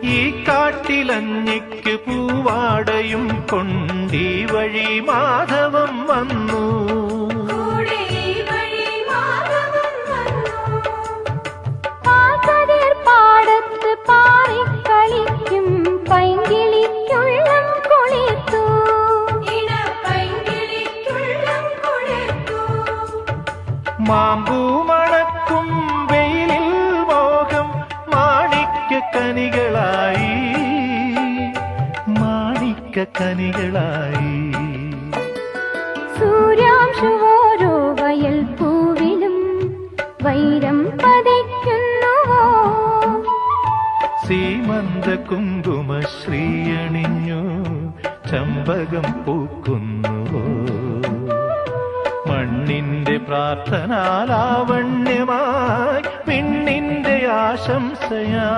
ഈ കാട്ടിലഞ്ഞിക്ക് പൂവാടയും കൊണ്ടീ വഴി മാധവം വന്നു. പാടത്ത് പാറിക്കളിക്കും പൈങ്കിളിക്കുള്ളം കൊളിർത്തു. മാമ്പൂ മണക്കും വെയിലിൽ മോഹം മാണിക്യക്കനികളായി മാണിക്യക്കനികളായി. സൂര്യാംശുവോരോ വയൽ പൂവിലും വൈരം പതിക്കുന്നുവോ. സീമന്ത കുങ്കുമശ്രീയണിഞ്ഞു ചമ്പകം പൂക്കുന്നുവോ. മണ്ണിന്റെ പ്രാർത്ഥനാലാവണ്യമായി പിണ്ണിന്റെ ആശംസയാ